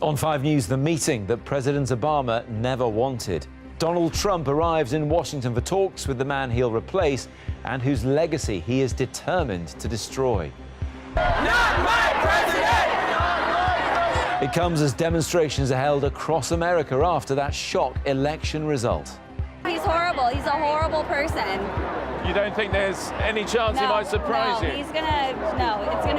On 5 News, the meeting that President Obama never wanted. Donald Trump arrives in Washington for talks with the man he'll replace and whose legacy he is determined to destroy. Not my president! It comes as demonstrations are held across America after that shock election result. He's horrible. He's a horrible person. You don't think there's any chance he might surprise you? It's gonna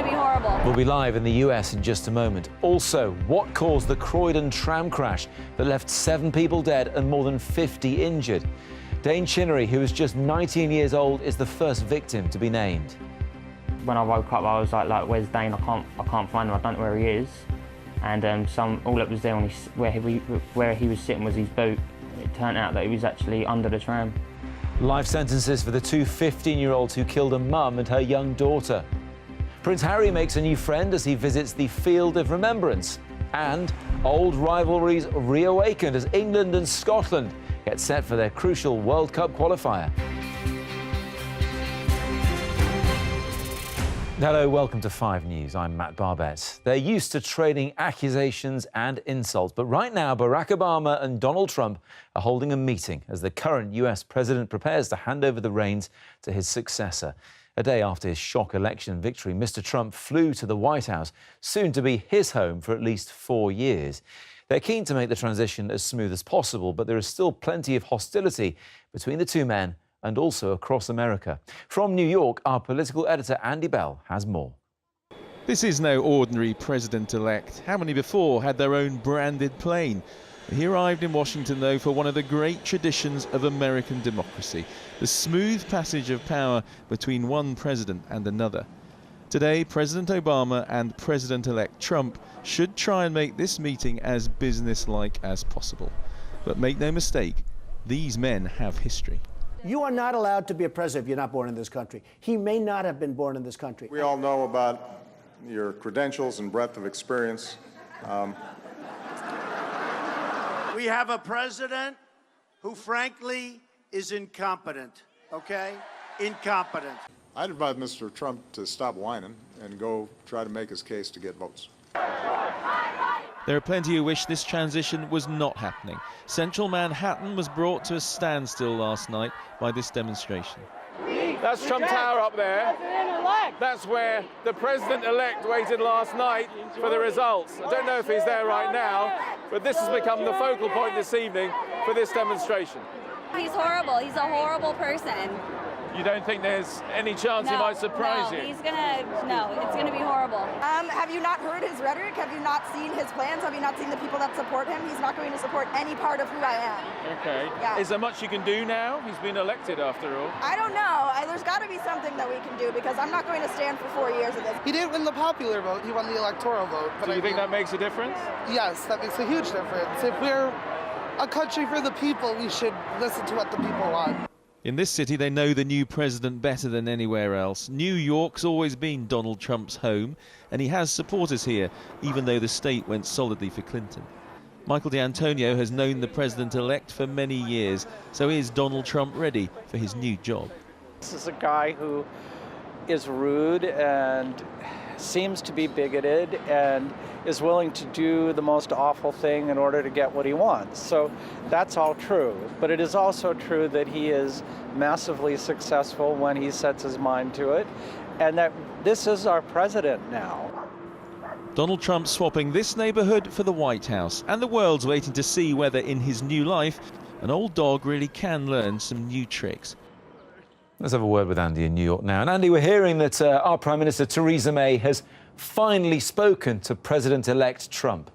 be horrible. We'll be live in the US in just a moment. Also, what caused the Croydon tram crash that left 7 people dead and more than 50 injured? Dane Chinnery, who is just 19 years old, is the first victim to be named. When I woke up, I was like, where's Dane? I can't find him. I don't know where he is. And all that was there where he was sitting was his boot. It turned out that he was actually under the tram. Life sentences for the 2 15-year-olds who killed a mum and her young daughter. Prince Harry makes a new friend as he visits the Field of Remembrance. And old rivalries reawakened as England and Scotland get set for their crucial World Cup qualifier. Hello, welcome to 5 News. I'm Matt Barbett. They're used to trading accusations and insults, but right now Barack Obama and Donald Trump are holding a meeting as the current US president prepares to hand over the reins to his successor. A day after his shock election victory, Mr. Trump flew to the White House, soon to be his home for at least 4 years. They're keen to make the transition as smooth as possible, but there is still plenty of hostility between the two men and also across America. From New York, our political editor Andy Bell has more. This is no ordinary president-elect. How many before had their own branded plane? He arrived in Washington, though, for one of the great traditions of American democracy, the smooth passage of power between one president and another. Today, President Obama and President-elect Trump should try and make this meeting as businesslike as possible. But make no mistake, these men have history. You are not allowed to be a president if you're not born in this country. He may not have been born in this country. We all know about your credentials and breadth of experience. We have a president who, frankly, is incompetent, okay? Incompetent. I'd advise Mr. Trump to stop whining and go try to make his case to get votes. There are plenty who wish this transition was not happening. Central Manhattan was brought to a standstill last night by this demonstration. That's Trump Tower up there. That's where the president-elect waited last night for the results. I don't know if he's there right now, but this has become the focal point this evening for this demonstration. He's horrible. He's a horrible person. You don't think there's any chance he might surprise you? It's gonna be horrible. Have you not heard his rhetoric? Have you not seen his plans? Have you not seen the people that support him? He's not going to support any part of who I am. Okay. Yeah. Is there much you can do now? He's been elected after all. I don't know. There's got to be something that we can do because I'm not going to stand for 4 years of this. He didn't win the popular vote. He won the electoral vote. Do you think that makes a difference? Yes, that makes a huge difference. If we're a country for the people, we should listen to what the people want. In this city, they know the new president better than anywhere else. New York's always been Donald Trump's home, and he has supporters here, even though the state went solidly for Clinton. Michael D'Antonio has known the president-elect for many years, so is Donald Trump ready for his new job? This is a guy who is rude and seems to be bigoted and is willing to do the most awful thing in order to get what he wants. So that's all true. But it is also true that he is massively successful when he sets his mind to it, and that this is our president now. Donald Trump swapping this neighborhood for the White House, and the world's waiting to see whether in his new life an old dog really can learn some new tricks. Let's have a word with Andy in New York now. And Andy, we're hearing that our Prime Minister Theresa May has finally spoken to President-elect Trump.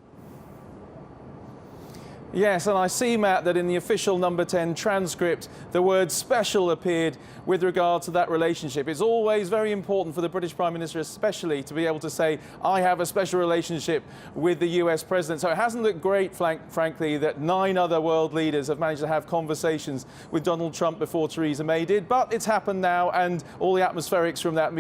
Yes, and I see, Matt, that in the official number 10 transcript, the word special appeared with regard to that relationship. It's always very important for the British Prime Minister especially to be able to say, I have a special relationship with the US President. So it hasn't looked great, frankly, that 9 other world leaders have managed to have conversations with Donald Trump before Theresa May did. But it's happened now, and all the atmospherics from that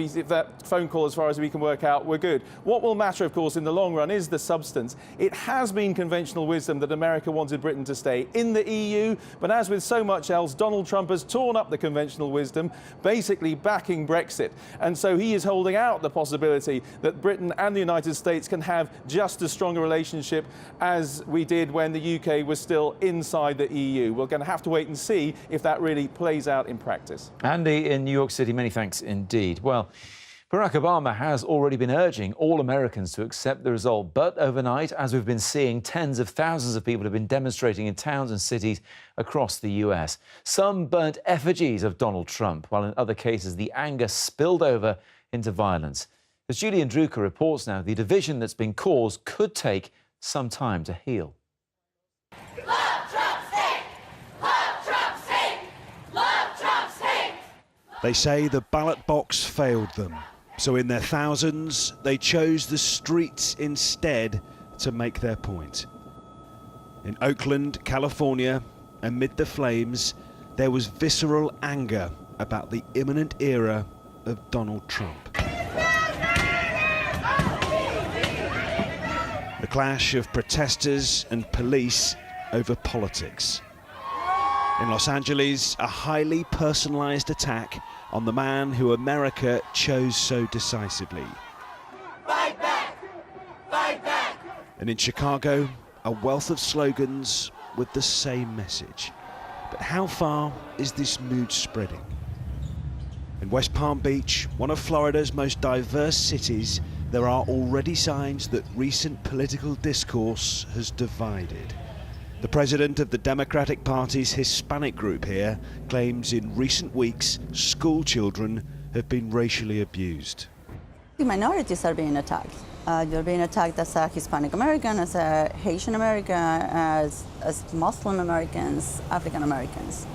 phone call, as far as we can work out, were good. What will matter, of course, in the long run is the substance. It has been conventional wisdom that America wanted Britain to stay in the EU, but as with so much else, Donald Trump has torn up the conventional wisdom, basically backing Brexit. And so he is holding out the possibility that Britain and the United States can have just as strong a relationship as we did when the UK was still inside the EU. We're going to have to wait and see if that really plays out in practice. Andy in New York City, many thanks indeed. Well, Barack Obama has already been urging all Americans to accept the result. But overnight, as we've been seeing, tens of thousands of people have been demonstrating in towns and cities across the US. Some burnt effigies of Donald Trump, while in other cases the anger spilled over into violence. As Julian Drucker reports now, the division that's been caused could take some time to heal. They say the ballot box failed them, so in their thousands, they chose the streets instead to make their point. In Oakland, California, amid the flames, there was visceral anger about the imminent era of Donald Trump. The clash of protesters and police over politics. In Los Angeles, a highly personalised attack on the man who America chose so decisively. Fight back! Fight back! And in Chicago, a wealth of slogans with the same message. But how far is this mood spreading? In West Palm Beach, one of Florida's most diverse cities, there are already signs that recent political discourse has divided. The president of the Democratic Party's Hispanic group here claims in recent weeks school children have been racially abused. The minorities are being attacked. You're being attacked as a Hispanic American, as a Haitian American, as Muslim Americans, African Americans.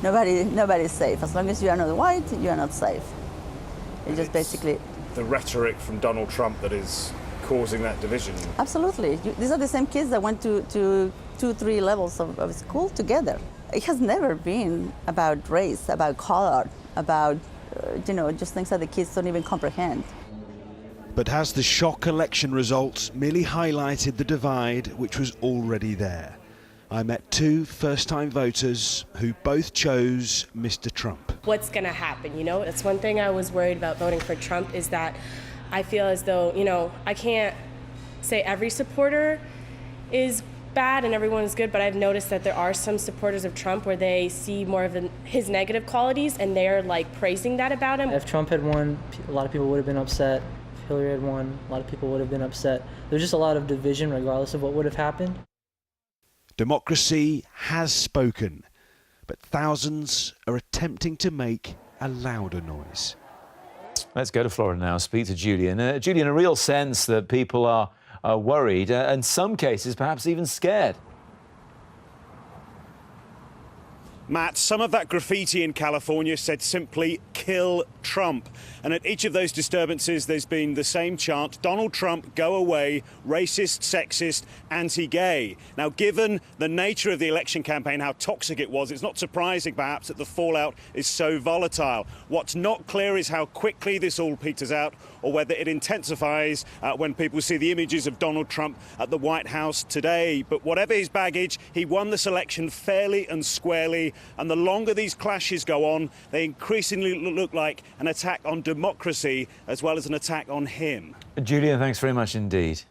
Nobody's safe. As long as you are not white, you are not safe. It's just basically the rhetoric from Donald Trump that is causing that division. Absolutely. These are the same kids that went to 2-3 levels of school together. It has never been about race, about color, about just things that the kids don't even comprehend. But has the shock election results merely highlighted the divide which was already there? I met two first-time voters who both chose Mr. Trump. What's going to happen? That's one thing I was worried about voting for Trump, is that I feel as though, I can't say every supporter is bad and everyone is good, but I've noticed that there are some supporters of Trump where they see more of his negative qualities and they're praising that about him. If Trump had won, a lot of people would have been upset. If Hillary had won, a lot of people would have been upset. There's just a lot of division regardless of what would have happened. Democracy has spoken, but thousands are attempting to make a louder noise. Let's go to Florida now, speak to Julian. Julian, a real sense that people are worried, in some cases perhaps even scared. Matt, some of that graffiti in California said simply, "Kill Trump." And at each of those disturbances, there's been the same chant, "Donald Trump, go away, racist, sexist, anti-gay." Now, given the nature of the election campaign, how toxic it was, it's not surprising, perhaps, that the fallout is so volatile. What's not clear is how quickly this all peters out, or whether it intensifies when people see the images of Donald Trump at the White House today. But whatever his baggage, he won this election fairly and squarely. And the longer these clashes go on, they increasingly look like an attack on democracy as well as an attack on him. Julian, thanks very much indeed.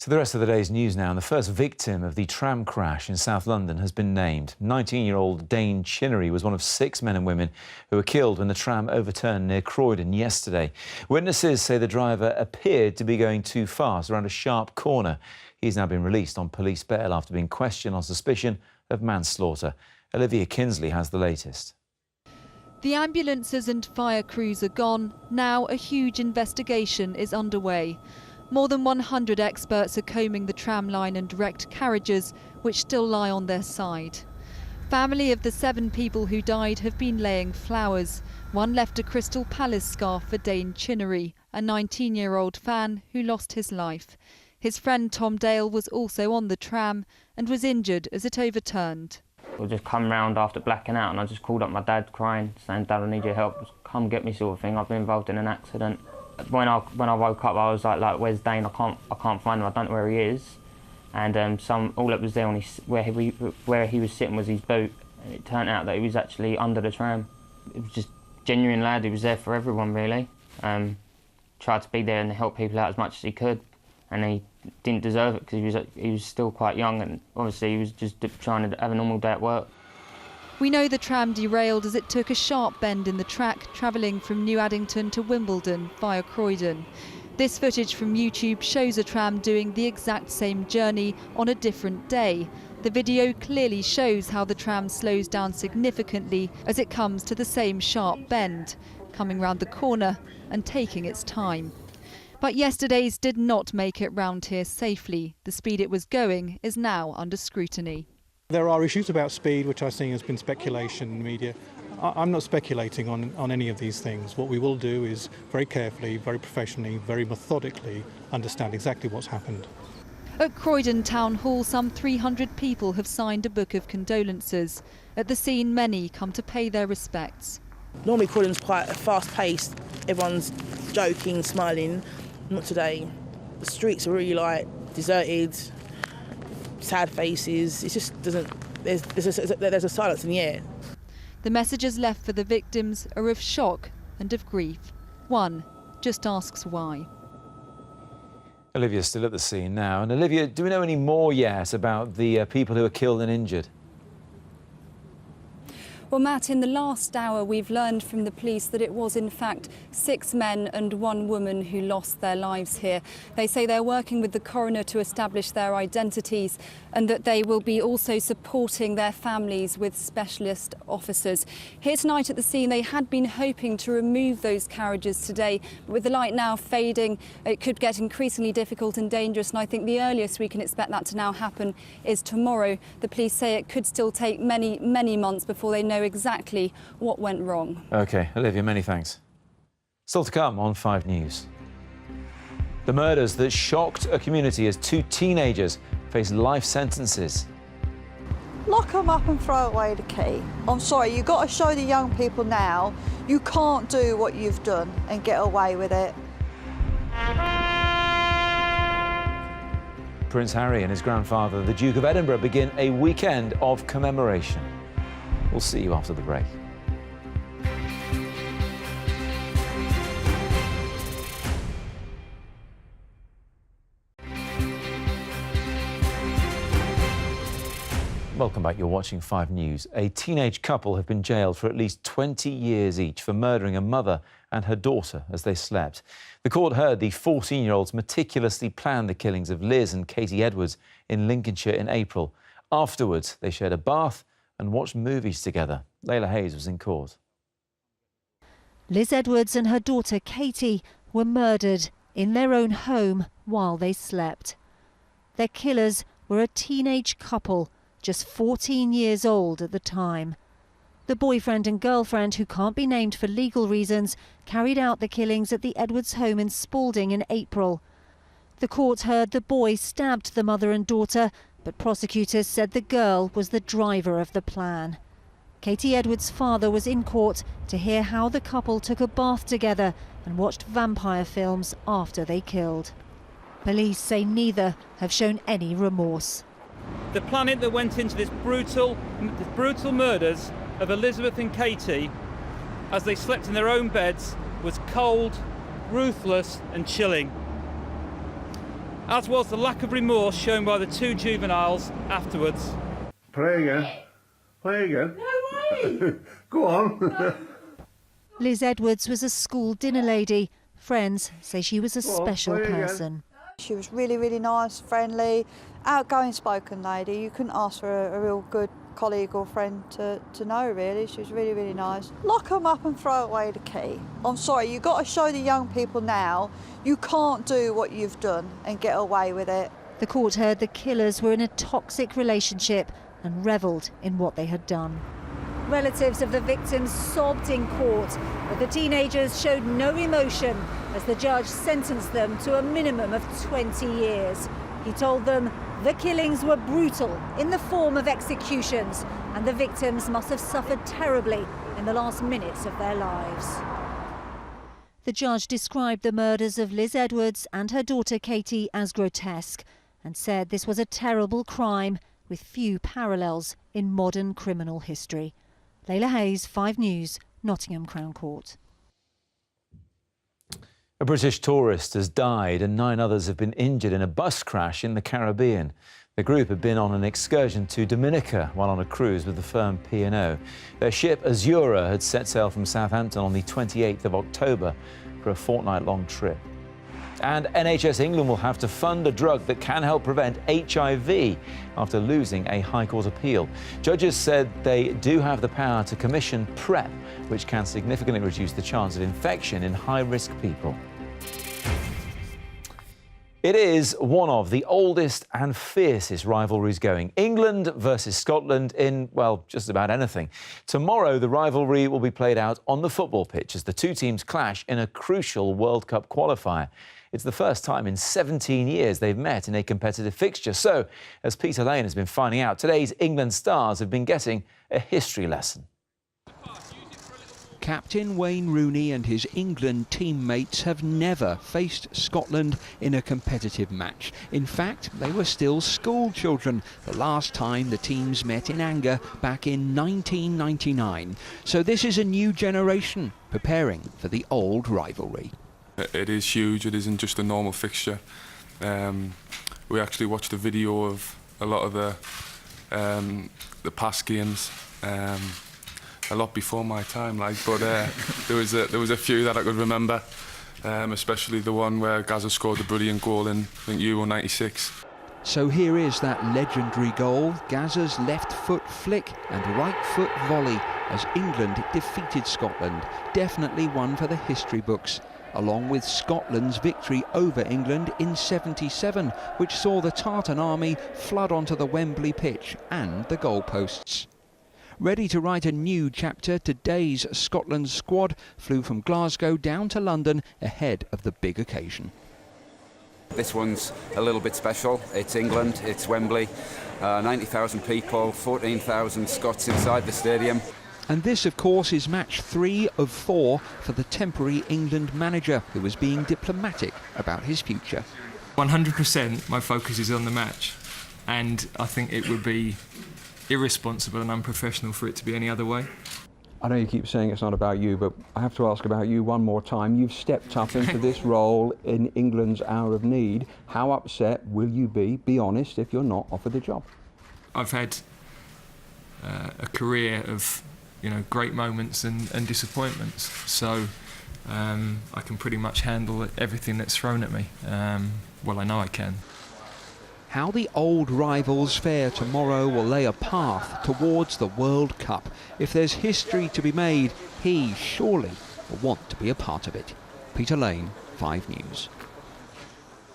To the rest of the day's news now, and the first victim of the tram crash in South London has been named. 19-year-old Dane Chinnery was one of 6 men and women who were killed when the tram overturned near Croydon yesterday. Witnesses say the driver appeared to be going too fast around a sharp corner. He's now been released on police bail after being questioned on suspicion of manslaughter. Olivia Kinsley has the latest. The ambulances and fire crews are gone. Now a huge investigation is underway. More than 100 experts are combing the tram line and direct carriages, which still lie on their side. Family of the 7 people who died have been laying flowers. One left a Crystal Palace scarf for Dane Chinnery, a 19-year-old fan who lost his life. His friend Tom Dale was also on the tram and was injured as it overturned. We just come round after blacking out and I just called up my dad crying, saying, "Dad, I need your help, just come get me," sort of thing. I've been involved in an accident. When I woke up, I was like, "Where's Dane? I can't find him. I don't know where he is." and all that was there on where he was sitting was his boot, and it turned out that he was actually under the tram. It was just genuine lad. He was there for everyone, really. Tried to be there and help people out as much as he could, and he didn't deserve it because he was still quite young, and obviously he was just trying to have a normal day at work. We know the tram derailed as it took a sharp bend in the track, travelling from New Addington to Wimbledon via Croydon. This footage from YouTube shows a tram doing the exact same journey on a different day. The video clearly shows how the tram slows down significantly as it comes to the same sharp bend, coming round the corner and taking its time. But yesterday's did not make it round here safely. The speed it was going is now under scrutiny. There are issues about speed, which I think has been speculation in the media. I'm not speculating on any of these things. What we will do is very carefully, very professionally, very methodically understand exactly what's happened. At Croydon Town Hall, some 300 people have signed a book of condolences. At the scene, many come to pay their respects. Normally Croydon's quite fast-paced. Everyone's joking, smiling. Not today. The streets are really deserted, sad faces. It just doesn't. There's a silence in the air. The messages left for the victims are of shock and of grief. One just asks why. Olivia's still at the scene now. And Olivia, do we know any more yet about the people who were killed and injured? Well, Matt, in the last hour, we've learned from the police that it was, in fact, 6 men and 1 woman who lost their lives here. They say they're working with the coroner to establish their identities and that they will be also supporting their families with specialist officers. Here tonight at the scene, they had been hoping to remove those carriages today. But with the light now fading, it could get increasingly difficult and dangerous. And I think the earliest we can expect that to now happen is tomorrow. The police say it could still take many, many months before they know exactly what went wrong. OK, Olivia, many thanks. Still to come on 5 News. The murders that shocked a community as 2 teenagers face life sentences. Lock them up and throw away the key. I'm sorry, you've got to show the young people now you can't do what you've done and get away with it. Prince Harry and his grandfather, the Duke of Edinburgh, begin a weekend of commemoration. We'll see you after the break. Welcome back. You're watching 5 News. A teenage couple have been jailed for at least 20 years each for murdering a mother and her daughter as they slept. The court heard the 14-year-olds meticulously planned the killings of Liz and Katie Edwards in Lincolnshire in April. Afterwards, they shared a bath and watched movies together. Layla Hayes was in court. Liz Edwards and her daughter Katie were murdered in their own home while they slept. Their killers were a teenage couple, just 14 years old at the time. The boyfriend and girlfriend, who can't be named for legal reasons, carried out the killings at the Edwards home in Spalding in April. The court heard the boy stabbed the mother and daughter, but prosecutors said the girl was the driver of the plan. Katie Edwards' father was in court to hear how the couple took a bath together and watched vampire films after they killed. Police say neither have shown any remorse. The planning that went into this brutal murders of Elizabeth and Katie as they slept in their own beds was cold, ruthless and chilling. As was the lack of remorse shown by the 2 juveniles afterwards. Play again. Play again. No way! Go on. Liz Edwards was a school dinner lady. Friends say she was a special person. She was really, really nice, friendly, outgoing spoken lady. You couldn't ask for a real good colleague or friend to know, really. She was really, really nice. Lock them up and throw away the key. I'm sorry, you've got to show the young people now you can't do what you've done and get away with it. The court heard the killers were in a toxic relationship and revelled in what they had done. Relatives of the victims sobbed in court, but the teenagers showed no emotion as the judge sentenced them to a minimum of 20 years. He told them the killings were brutal in the form of executions, and the victims must have suffered terribly in the last minutes of their lives. The judge described the murders of Liz Edwards and her daughter Katie as grotesque and said this was a terrible crime with few parallels in modern criminal history. Layla Hayes, 5 News, Nottingham Crown Court. A British tourist has died and 9 others have been injured in a bus crash in the Caribbean. The group had been on an excursion to Dominica while on a cruise with the firm P&O. Their ship Azura had set sail from Southampton on the 28th of October for a fortnight-long trip. And NHS England will have to fund a drug that can help prevent HIV after losing a High Court appeal. Judges said they do have the power to commission PrEP, which can significantly reduce the chance of infection in high-risk people. It is one of the oldest and fiercest rivalries going. England versus Scotland in, well, just about anything. Tomorrow, the rivalry will be played out on the football pitch as the 2 teams clash in a crucial World Cup qualifier. It's the first time in 17 years they've met in a competitive fixture. So, as Peter Lane has been finding out, today's England stars have been getting a history lesson. Captain Wayne Rooney and his England teammates have never faced Scotland in a competitive match. In fact, they were still school children the last time the teams met in anger back in 1999. So this is a new generation preparing for the old rivalry. It is huge. It isn't just a normal fixture. We actually watched a video of a lot of the past games. A lot before my time, but there was a few that I could remember, especially the one where Gaza scored the brilliant goal in, I think, Euro 96. So here is that legendary goal, Gaza's left foot flick and right foot volley as England defeated Scotland, definitely one for the history books, along with Scotland's victory over England in '77, which saw the Tartan army flood onto the Wembley pitch and the goalposts. Ready to write a new chapter, today's Scotland squad flew from Glasgow down to London ahead of the big occasion. This one's a little bit special. It's England, it's Wembley, 90,000 people, 14,000 Scots inside the stadium. And this, of course, is match 3 of 4 for the temporary England manager, who was being diplomatic about his future. 100% my focus is on the match, and I think it would be irresponsible and unprofessional for it to be any other way. I know you keep saying it's not about you, but I have to ask about you one more time. You've stepped up into this role in England's hour of need. How upset will you be honest, if you're not offered the job? I've had a career of, great moments and disappointments, so I can pretty much handle everything that's thrown at me. Well, I know I can. How the old rivals fare tomorrow will lay a path towards the World Cup. If there's history to be made, he surely will want to be a part of it. Peter Lane, 5 News.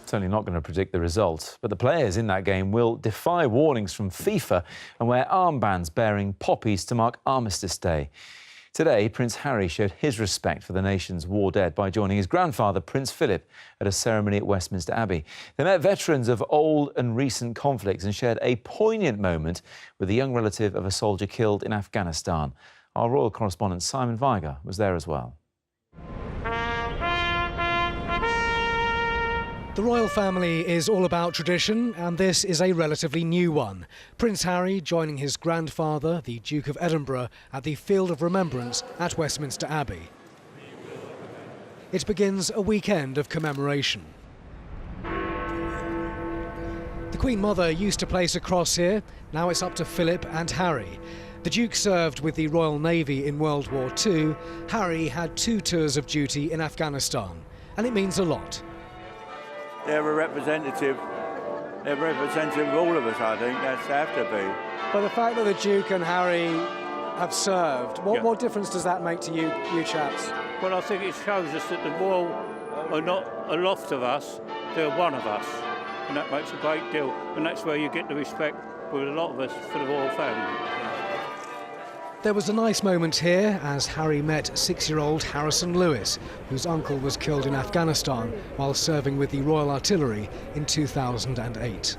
Certainly not going to predict the result, but the players in that game will defy warnings from FIFA and wear armbands bearing poppies to mark Armistice Day. Today, Prince Harry showed his respect for the nation's war dead by joining his grandfather, Prince Philip, at a ceremony at Westminster Abbey. They met veterans of old and recent conflicts and shared a poignant moment with a young relative of a soldier killed in Afghanistan. Our royal correspondent Simon Viger was there as well. The royal family is all about tradition, and this is a relatively new one. Prince Harry joining his grandfather, the Duke of Edinburgh, at the Field of Remembrance at Westminster Abbey. It begins a weekend of commemoration. The Queen Mother used to place a cross here, now it's up to Philip and Harry. The Duke served with the Royal Navy in World War II. Harry had 2 tours of duty in Afghanistan, and it means a lot. They're a representative of all of us, I think. That's have to be. But the fact that the Duke and Harry have served, what difference does that make to you chaps? Well, I think it shows us that the royal are not a lot of us, they're one of us. And that makes a great deal. And that's where you get the respect with a lot of us for the royal family. There was a nice moment here as Harry met 6-year-old Harrison Lewis, whose uncle was killed in Afghanistan while serving with the Royal Artillery in 2008.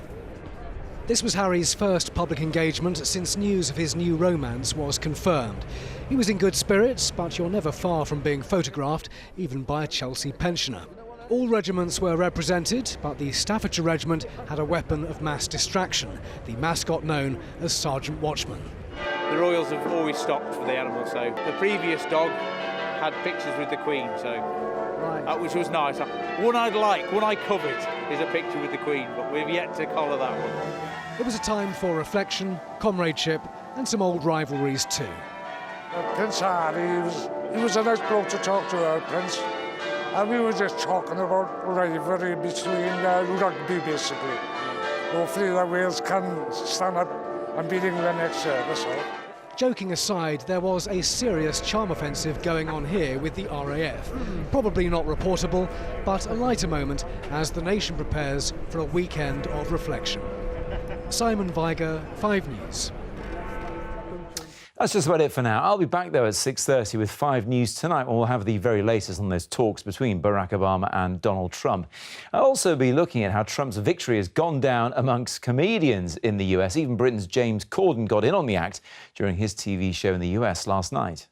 This was Harry's first public engagement since news of his new romance was confirmed. He was in good spirits, but you're never far from being photographed, even by a Chelsea pensioner. All regiments were represented, but the Staffordshire Regiment had a weapon of mass distraction, the mascot known as Sergeant Watchman. The Royals have always stopped for the animal, so the previous dog had pictures with the Queen, so which was nice. One I covered is a picture with the Queen, but we've yet to collar that one. It was a time for reflection, comradeship and some old rivalries too. Prince Harry, he was a nice bloke to talk to, our Prince. And we were just talking about rivalry between rugby, basically. Hopefully that Wales can stand up and beat England next year, that's all. Joking aside, there was a serious charm offensive going on here with the RAF. Probably not reportable, but a lighter moment as the nation prepares for a weekend of reflection. Simon Viger, 5 News. That's just about it for now. I'll be back, though, at 6:30 with 5 News tonight, when we'll have the very latest on those talks between Barack Obama and Donald Trump. I'll also be looking at how Trump's victory has gone down amongst comedians in the US. Even Britain's James Corden got in on the act during his TV show in the US last night.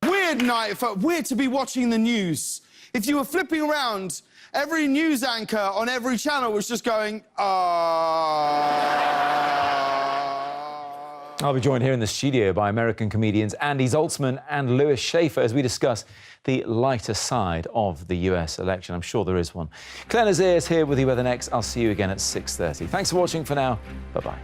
Weird night. It felt weird to be watching the news. If you were flipping around, every news anchor on every channel was just going, I'll be joined here in the studio by American comedians Andy Zaltzman and Lewis Schaefer as we discuss the lighter side of the US election. I'm sure there is one. Claire Nazir is here with you with the next. I'll see you again at 6:30. Thanks for watching for now. Bye-bye.